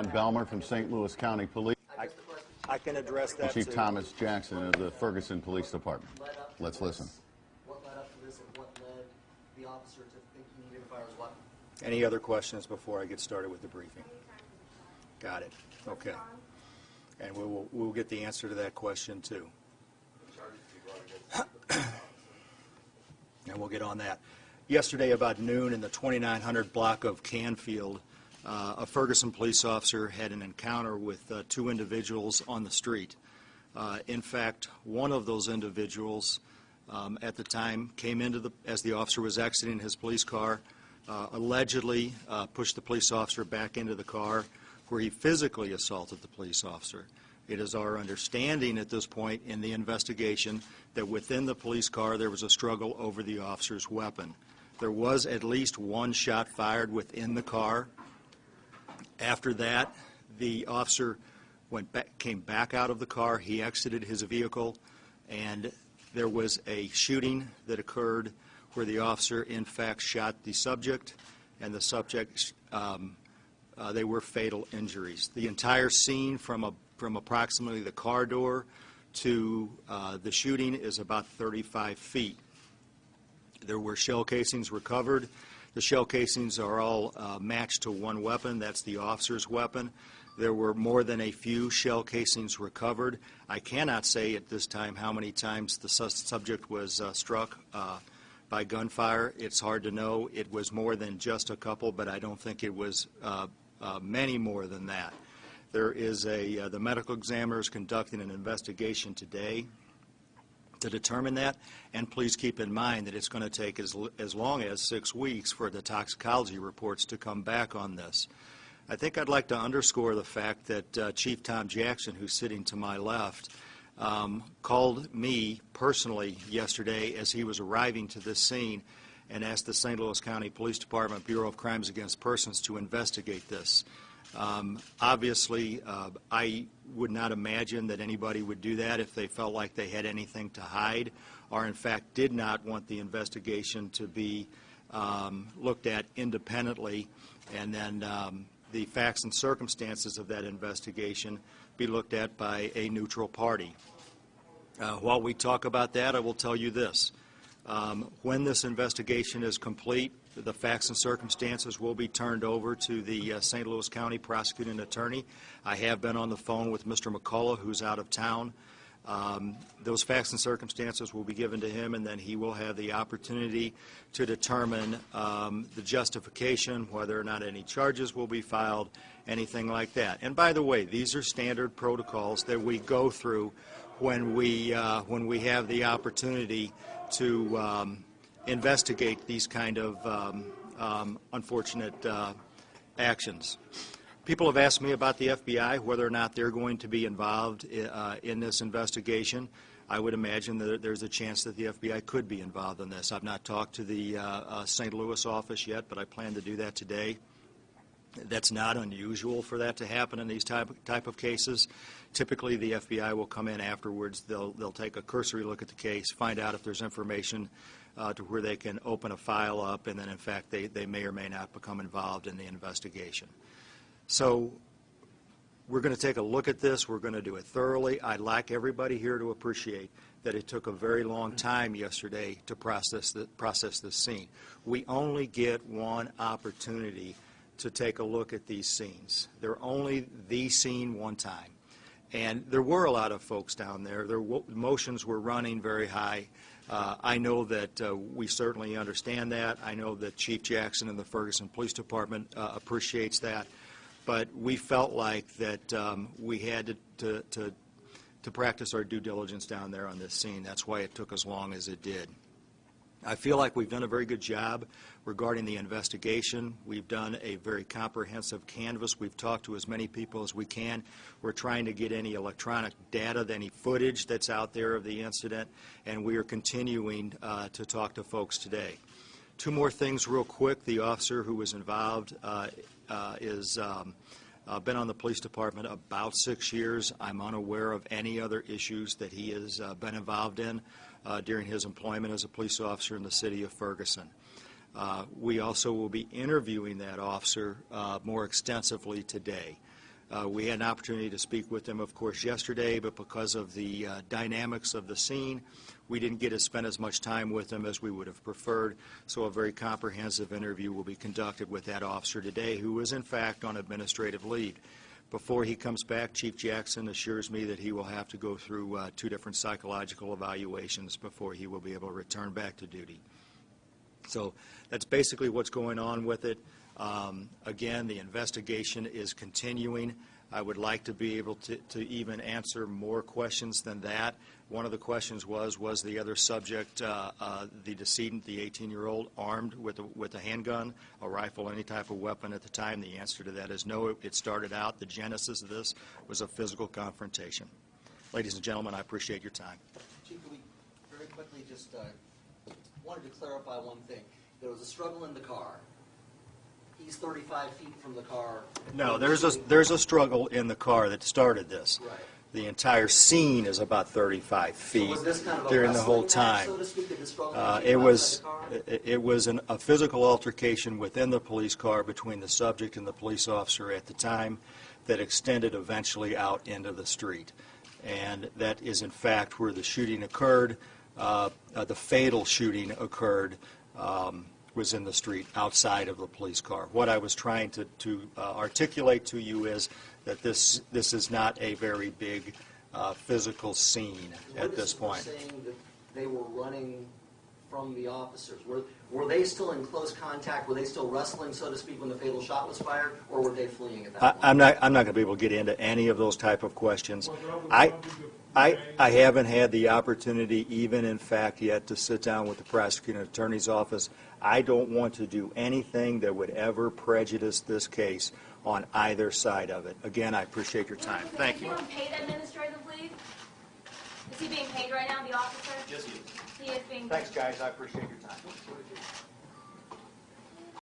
John Belmer from St. Louis County Police. I can address that. Chief Thomas Jackson of the Ferguson Police Department. Let's listen. What led up to this and what led the officer to think he needed to fire his weapon? Any other questions before I get started with the briefing? Got it. Okay. And we'll get the answer to that question too. And we'll get on that. Yesterday about noon in the 2900 block of Canfield, a Ferguson police officer had an encounter with two individuals on the street. In fact, one of those individuals at the time came into as the officer was exiting his police car, allegedly pushed the police officer back into the car where he physically assaulted the police officer. It is our understanding at this point in the investigation that within the police car there was a struggle over the officer's weapon. There was at least one shot fired within the car. After that, the officer came back out of the car. He exited his vehicle, and there was a shooting that occurred where the officer, in fact, shot the subject, and the subject, they were fatal injuries. The entire scene from approximately the car door to the shooting is about 35 feet. There were shell casings recovered. The shell casings are all matched to one weapon. That's the officer's weapon. There were more than a few shell casings recovered. I cannot say at this time how many times the subject was struck by gunfire. It's hard to know. It was more than just a couple, but I don't think it was many more than that. There is the medical examiner is conducting an investigation today to determine that, and please keep in mind that it's going to take as long as 6 weeks for the toxicology reports to come back on this. I think I'd like to underscore the fact that Chief Tom Jackson, who's sitting to my left, called me personally yesterday as he was arriving to this scene and asked the St. Louis County Police Department Bureau of Crimes Against Persons to investigate this. Obviously, I would not imagine that anybody would do that if they felt like they had anything to hide or, in fact, did not want the investigation to be looked at independently, and then the facts and circumstances of that investigation be looked at by a neutral party. While we talk about that, I will tell you this. When this investigation is complete, the facts and circumstances will be turned over to the St. Louis County prosecuting attorney. I have been on the phone with Mr. McCullough, who's out of town. Those facts and circumstances will be given to him, and then he will have the opportunity to determine the justification, whether or not any charges will be filed, anything like that. And by the way, these are standard protocols that we go through when we have the opportunity to investigate these kind of unfortunate actions. People have asked me about the FBI, whether or not they're going to be involved in this investigation. I would imagine that there's a chance that the FBI could be involved in this. I've not talked to the St. Louis office yet, but I plan to do that today. That's not unusual for that to happen in these type of cases. Typically, the FBI will come in afterwards. They'll take a cursory look at the case, find out if there's information to where they can open a file up, and then, in fact, they may or may not become involved in the investigation. So we're going to take a look at this. We're going to do it thoroughly. I'd like everybody here to appreciate that it took a very long time yesterday to process this scene. We only get one opportunity to take a look at these scenes. They're only the scene one time. And there were a lot of folks down there. Their emotions were running very high. I know that we certainly understand that. I know that Chief Jackson and the Ferguson Police Department appreciates that. But we felt like that we had to practice our due diligence down there on this scene. That's why it took as long as it did. I feel like we've done a very good job regarding the investigation. We've done a very comprehensive canvass. We've talked to as many people as we can. We're trying to get any electronic data, any footage that's out there of the incident, and we are continuing to talk to folks today. Two more things real quick. The officer who was involved is been on the police department about 6 years. I'm unaware of any other issues that he has been involved in during his employment as a police officer in the city of Ferguson. We also will be interviewing that officer more extensively today. We had an opportunity to speak with them, of course, yesterday, but because of the dynamics of the scene, we didn't get to spend as much time with them as we would have preferred, so a very comprehensive interview will be conducted with that officer today, who is in fact on administrative leave. Before he comes back, Chief Jackson assures me that he will have to go through 2 different psychological evaluations before he will be able to return back to duty. So that's basically what's going on with it. Again, the investigation is continuing. I would like to be able to even answer more questions than that. One of the questions was the other subject, the decedent, the 18-year-old, armed with a handgun, a rifle, any type of weapon at the time? The answer to that is no. It started out, the genesis of this was a physical confrontation. Ladies and gentlemen, I appreciate your time. Chief, can we very quickly just wanted to clarify one thing. There was a struggle in the car. He's 35 feet from the car. No, there's a struggle in the car that started this. Right. The entire scene is about 35 feet So was this kind of a during the whole wrestling match, time. so to speak, that the struggle It came was outside the car? it was a physical altercation within the police car between the subject and the police officer at the time that extended eventually out into the street. And that is, in fact, where the shooting occurred. The fatal shooting occurred was in the street outside of the police car. What I was trying to articulate to you is that this is not a very big physical scene at this point. Witnesses were saying that they were running from the officers. Were they still in close contact? Were they still wrestling, so to speak, when the fatal shot was fired, or were they fleeing at that point? I'm not going to be able to get into any of those type of questions. I haven't had the opportunity, even in fact, yet to sit down with the prosecuting attorney's office. I don't want to do anything that would ever prejudice this case on either side of it. Again, I appreciate your time. Thank you. Is he being paid administrative leave? Is he being paid right now, the officer? Yes, he is. He is being paid. Thanks, guys. I appreciate your time.